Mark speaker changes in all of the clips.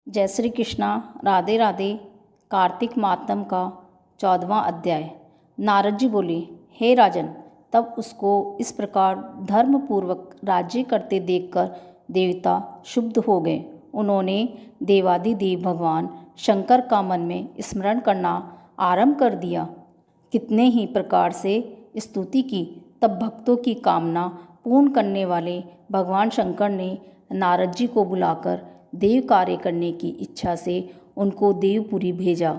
Speaker 1: जय श्री कृष्णा। राधे राधे। कार्तिक मातम का 14वां अध्याय। नारद जी बोले, हे राजन, तब उसको इस प्रकार धर्मपूर्वक राज्य करते देखकर देवता क्षुब्ध हो गए। उन्होंने देवादिदेव भगवान शंकर का मन में स्मरण करना आरंभ कर दिया। कितने ही प्रकार से स्तुति की। तब भक्तों की कामना पूर्ण करने वाले भगवान शंकर ने नारद जी को बुलाकर देव कार्य करने की इच्छा से उनको देवपुरी भेजा।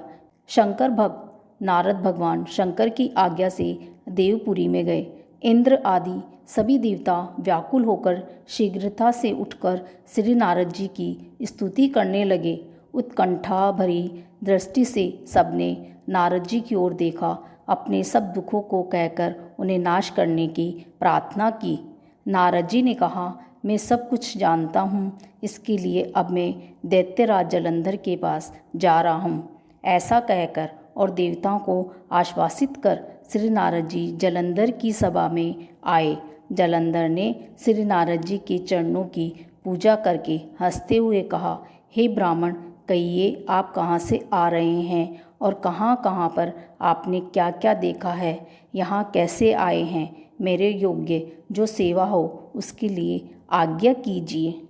Speaker 1: शंकर भक्त नारद भगवान शंकर की आज्ञा से देवपुरी में गए। इंद्र आदि सभी देवता व्याकुल होकर शीघ्रता से उठकर श्री नारद जी की स्तुति करने लगे। उत्कंठा भरी दृष्टि से सबने नारद जी की ओर देखा। अपने सब दुखों को कहकर उन्हें नाश करने की प्रार्थना की। नारद जी ने कहा, मैं सब कुछ जानता हूँ, इसके लिए अब मैं दैत्यराज जलंधर के पास जा रहा हूँ। ऐसा कहकर और देवताओं को आश्वासित कर श्री नारद जी जलंधर की सभा में आए। जलंधर ने श्री नारद जी के चरणों की पूजा करके हंसते हुए कहा, हे ब्राह्मण, कहिए आप कहाँ से आ रहे हैं और कहाँ कहाँ पर आपने क्या क्या देखा है, यहाँ कैसे आए हैं। मेरे योग्य जो सेवा हो उसके लिए आज्ञा कीजिए।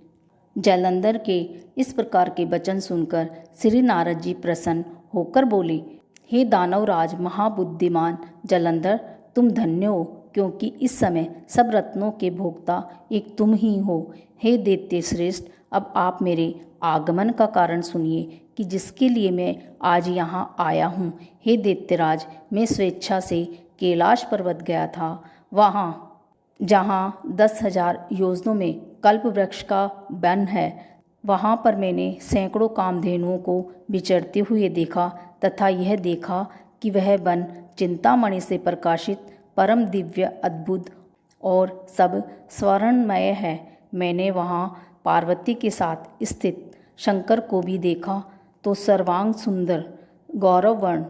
Speaker 1: जलंधर के इस प्रकार के वचन सुनकर श्री नारद जी प्रसन्न होकर बोले, हे दानवराज महाबुद्धिमान जलंधर, तुम धन्य हो, क्योंकि इस समय सब रत्नों के भोक्ता एक तुम ही हो। हे दैत्य श्रेष्ठ, अब आप मेरे आगमन का कारण सुनिए कि जिसके लिए मैं आज यहाँ आया हूँ। हे दैत्यराज, मैं स्वेच्छा से कैलाश पर्वत गया था। वहाँ जहाँ 10,000 योजनों में कल्प वृक्ष का वन है, वहाँ पर मैंने सैकड़ों कामधेनुओं को विचरते हुए देखा तथा यह देखा कि वह वन चिंतामणि से प्रकाशित परम दिव्य अद्भुत और सब स्वर्णमय है। मैंने वहाँ पार्वती के साथ स्थित शंकर को भी देखा तो सर्वांग सुंदर, गौरववर्ण,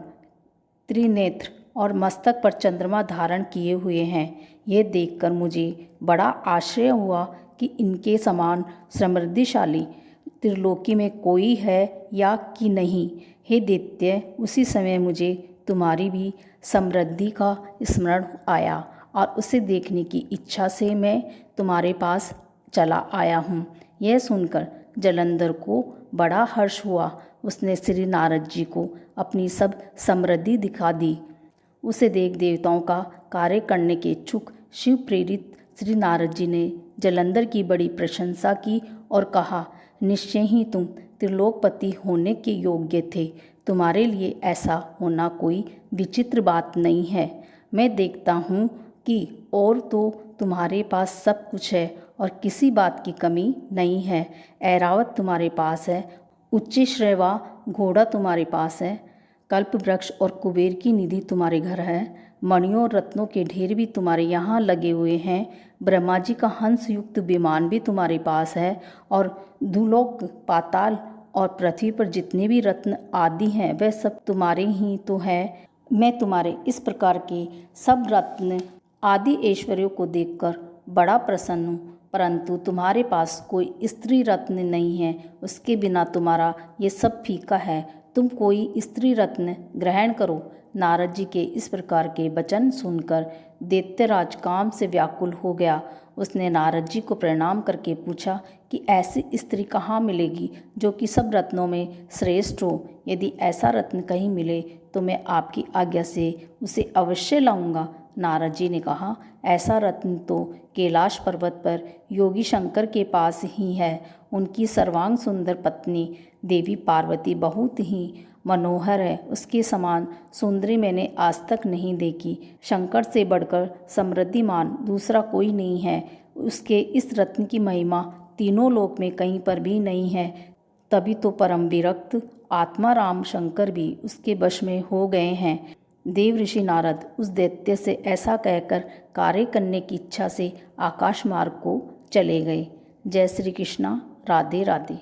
Speaker 1: त्रिनेत्र और मस्तक पर चंद्रमा धारण किए हुए हैं। यह देखकर मुझे बड़ा आश्चर्य हुआ कि इनके समान समृद्धिशाली त्रिलोकी में कोई है या कि नहीं। हे दैत्य, उसी समय मुझे तुम्हारी भी समृद्धि का स्मरण आया और उसे देखने की इच्छा से मैं तुम्हारे पास चला आया हूँ। यह सुनकर जलंधर को बड़ा हर्ष हुआ। उसने श्री नारद जी को अपनी सब समृद्धि दिखा दी। उसे देख देवताओं का कार्य करने के इच्छुक शिव प्रेरित श्री नारद जी ने जलंधर की बड़ी प्रशंसा की और कहा, निश्चय ही तुम त्रिलोकपति होने के योग्य थे। तुम्हारे लिए ऐसा होना कोई विचित्र बात नहीं है। मैं देखता हूँ कि और तो तुम्हारे पास सब कुछ है और किसी बात की कमी नहीं है। ऐरावत तुम्हारे पास है, उच्च श्रेवा घोड़ा तुम्हारे पास है, कल्प वृक्ष और कुबेर की निधि तुम्हारे घर है, मणियों और रत्नों के ढेर भी तुम्हारे यहाँ लगे हुए हैं, ब्रह्मा जी का हंस युक्त विमान भी तुम्हारे पास है और धूलोक, पाताल और पृथ्वी पर जितने भी रत्न आदि हैं वह सब तुम्हारे ही तो है। मैं तुम्हारे इस प्रकार के सब रत्न आदि ऐश्वर्यों को देखकर बड़ा प्रसन्न हूँ, परंतु तुम्हारे पास कोई स्त्री रत्न नहीं है। उसके बिना तुम्हारा ये सब फीका है। तुम कोई स्त्री रत्न ग्रहण करो। नारद जी के इस प्रकार के वचन सुनकर दैत्यराज काम से व्याकुल हो गया। उसने नारद जी को प्रणाम करके पूछा कि ऐसी स्त्री कहाँ मिलेगी जो कि सब रत्नों में श्रेष्ठ हो। यदि ऐसा रत्न कहीं मिले तो मैं आपकी आज्ञा से उसे अवश्य लाऊंगा। नारद जी ने कहा, ऐसा रत्न तो कैलाश पर्वत पर योगी शंकर के पास ही है। उनकी सर्वांग सुंदर पत्नी देवी पार्वती बहुत ही मनोहर है। उसके समान सुंदरी मैंने आज तक नहीं देखी। शंकर से बढ़कर समृद्धिमान दूसरा कोई नहीं है। उसके इस रत्न की महिमा तीनों लोक में कहीं पर भी नहीं है। तभी तो परम विरक्त आत्मा राम शंकर भी उसके वश में हो गए हैं। देव ऋषि नारद उस दैत्य से ऐसा कहकर कार्य करने की इच्छा से आकाश मार्ग को चले गए। जय श्री कृष्णा। राधे राधे।